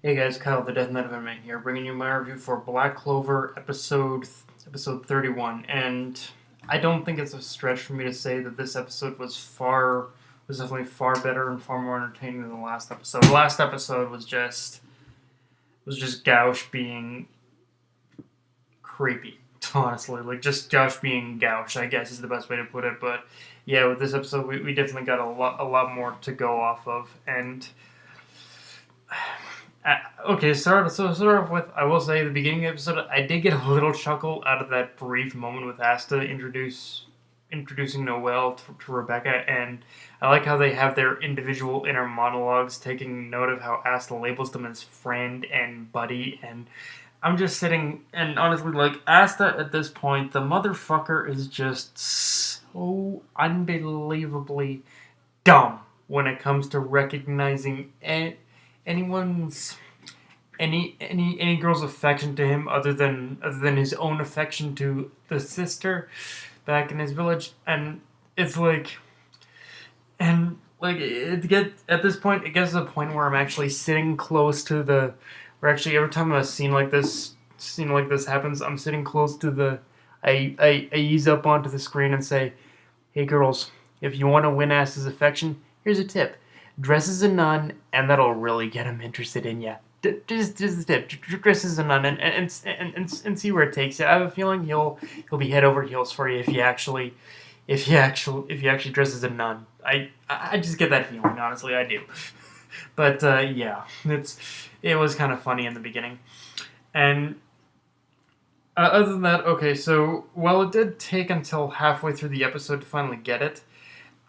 Hey guys, Kyle the Death Knight of MMA here, bringing you my review for Black Clover episode 31. And I don't think it's a stretch for me to say that this episode was definitely far better and far more entertaining than the last episode. The last episode was just Gauch being creepy, honestly. Like just Gauch being Gauch, I guess is the best way to put it. But yeah, with this episode, we definitely got a lot more to go off of, and okay, start off with, I will say, the beginning of the episode, I did get a little chuckle out of that brief moment with Asta introducing Noelle to Rebecca, and I like how they have their individual inner monologues, taking note of how Asta labels them as friend and buddy, and I'm just sitting, and honestly, like, Asta at this point, the motherfucker is just so unbelievably dumb when it comes to recognizing anyone's any girl's affection to him other than his own affection to the sister back in his village. And it's like, at this point it gets to the point where I'm actually sitting close to the where actually every time a scene like this happens, I'm sitting close to the I ease up onto the screen and say, hey girls, if you want to win Ass's affection, here's a tip: dress as a nun, and that'll really get him interested in you. Just a tip: dress as a nun, and see where it takes you. I have a feeling he'll be head over heels for you if you actually dress as a nun. I just get that feeling. Honestly, I do. But yeah, it was kind of funny in the beginning, and other than that, okay. So while it did take until halfway through the episode to finally get it,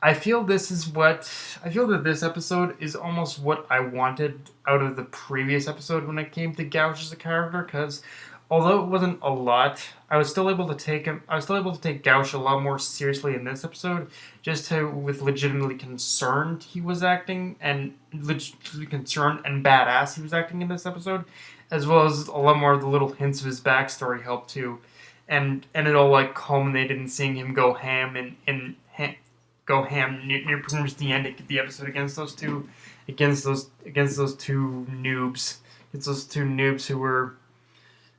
I feel that this episode is almost what I wanted out of the previous episode when it came to Gouge as a character, because although it wasn't a lot, I was still able to take Gouge a lot more seriously in this episode, just to with legitimately concerned he was acting, and legitimately concerned and badass he was acting in this episode, as well as a lot more of the little hints of his backstory helped too. And it all like culminated in seeing him go ham near pretty much the end of the episode against those two noobs, who were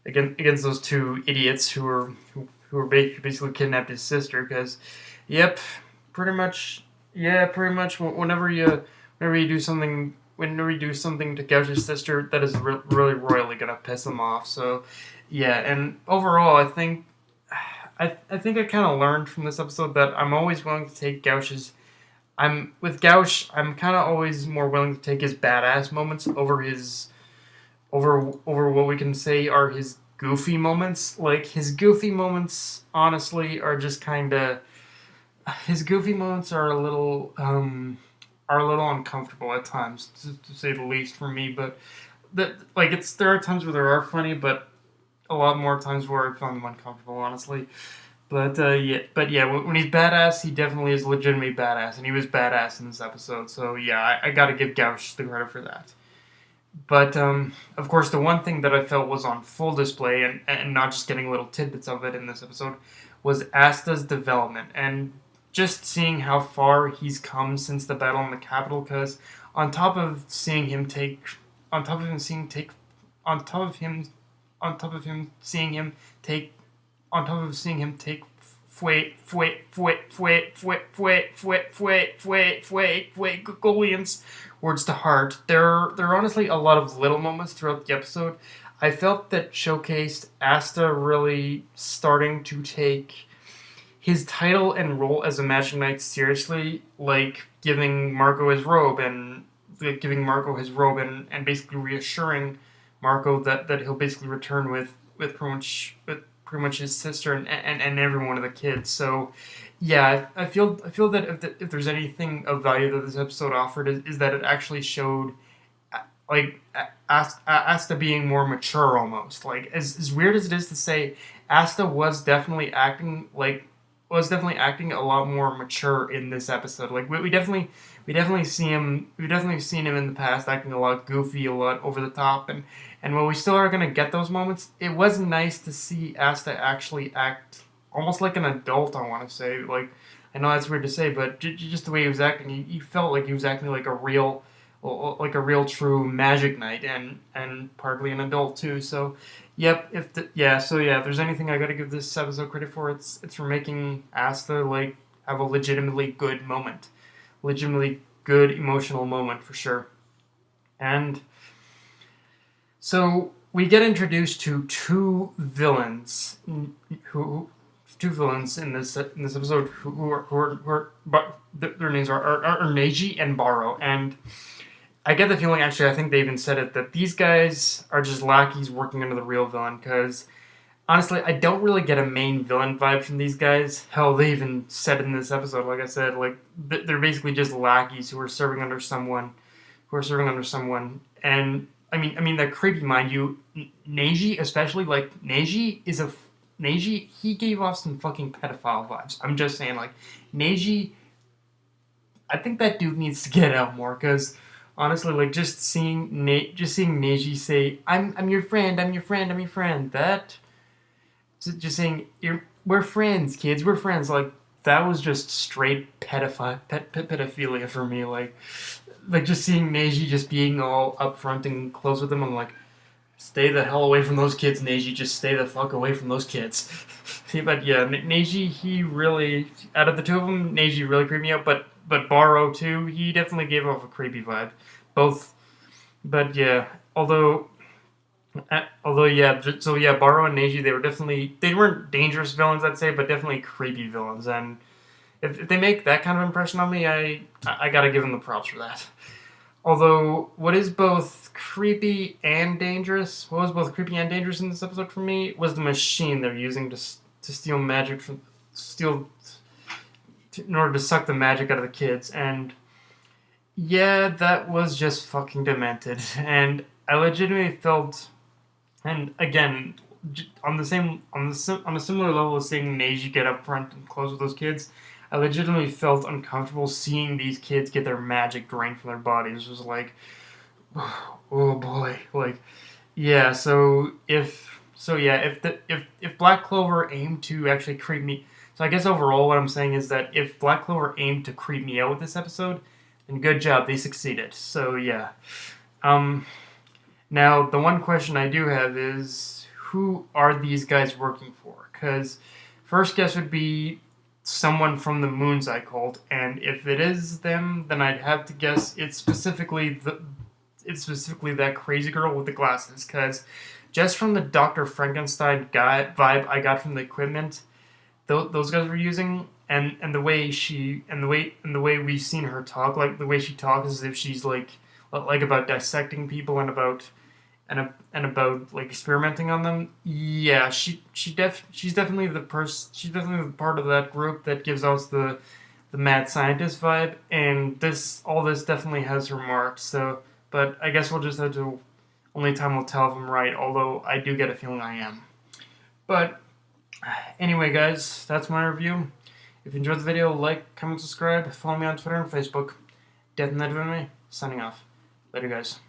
against those two idiots who were basically kidnapped his sister. Because, yep, pretty much whenever you do something to Gouch's sister, that is really royally gonna piss him off. So yeah, and overall, I think I kind of learned from this episode that I'm always willing to take Gouch's. I'm with Gouch. I'm kind of always more willing to take his badass moments over what we can say are his goofy moments. Like his goofy moments, honestly, are just kind of his goofy moments are a little uncomfortable at times, to say the least, for me. But there are times where they are funny, but a lot more times where I found them uncomfortable, honestly. But yeah, when he's badass, he definitely is legitimately badass, and he was badass in this episode. So yeah, I got to give Gauch the credit for that. But of course, the one thing that I felt was on full display, and not just getting little tidbits of it in this episode, was Asta's development, and just seeing how far he's come since the battle in the capital. Because on top of seeing him take, on top of him seeing take, on top of him, on top of him seeing him take on top of seeing him take Golian's words to heart, there are honestly a lot of little moments throughout the episode I felt that showcased Asta really starting to take his title and role as a Magic Knight seriously, like giving Marco his robe and basically reassuring Marco that he'll basically return with pretty much his sister and every one of the kids. So yeah, I feel that if there's anything of value that this episode offered, is that it actually showed like Asta being more mature almost. Like as weird as it is to say, Asta was definitely acting a lot more mature in this episode. Like we've definitely seen him in the past acting a lot goofy, a lot over the top, and while we still are gonna get those moments, it was nice to see Asta actually act almost like an adult. I want to say, like, I know that's weird to say, but just the way he was acting, he felt like he was acting like a real like a real true magic knight, and partly an adult too. So, yep. If there's anything I gotta give this episode credit for, it's for making Asta like have a legitimately good moment, legitimately good emotional moment for sure. And so we get introduced to who two villains in this episode but their names are Neige and Barrow, and I get the feeling, actually, I think they even said it, that these guys are just lackeys working under the real villain, because honestly, I don't really get a main villain vibe from these guys. Hell, they even said in this episode, like I said, like they're basically just lackeys who are serving under someone, and I mean, they're creepy, mind you. Neji, especially, like Neji. He gave off some fucking pedophile vibes. I'm just saying, like Neji. I think that dude needs to get out more, because honestly, like just seeing Neji say, "I'm your friend, I'm your friend, I'm your friend," that just saying, we're friends, kids, we're friends. Like that was just straight pedophilia for me. Like just seeing Neji just being all upfront and close with him. I'm like, stay the hell away from those kids, Neji. Just stay the fuck away from those kids. But yeah, Neji, he really, out of the two of them, Neji really creeped me out. But Barrow too, he definitely gave off a creepy vibe. Both, but yeah, although yeah, so yeah, Barrow and Neji, they weren't dangerous villains, I'd say, but definitely creepy villains. And if they make that kind of impression on me, I gotta give them the props for that. Although, what was both creepy and dangerous in this episode for me was the machine they're using to steal magic in order to suck the magic out of the kids. And yeah, that was just fucking demented. And I legitimately felt, and again, on a similar level as seeing Neji get up front and close with those kids, I legitimately felt uncomfortable seeing these kids get their magic drained from their bodies. It was like, oh boy, like, yeah. If Black Clover aimed to actually creep me, so I guess overall what I'm saying is that if Black Clover aimed to creep me out with this episode, then good job, they succeeded. So yeah. Now the one question I do have is, who are these guys working for? Because first guess would be someone from the Moon's I cult, and if it is them, then I'd have to guess it's specifically that crazy girl with the glasses. Because just from the Dr. Frankenstein guy vibe I got from the equipment those guys were using, and the way we've seen her talk, like the way she talks as if she's like about dissecting people and about like experimenting on them. Yeah, she's definitely the part of that group that gives us the mad scientist vibe, and all this definitely has her mark. So, but I guess we'll just have to, only time will tell if I'm right, although I do get a feeling I am. But anyway, guys, that's my review. If you enjoyed the video, like, comment, subscribe, follow me on Twitter and Facebook. Death and That With Me, signing off. Later, guys.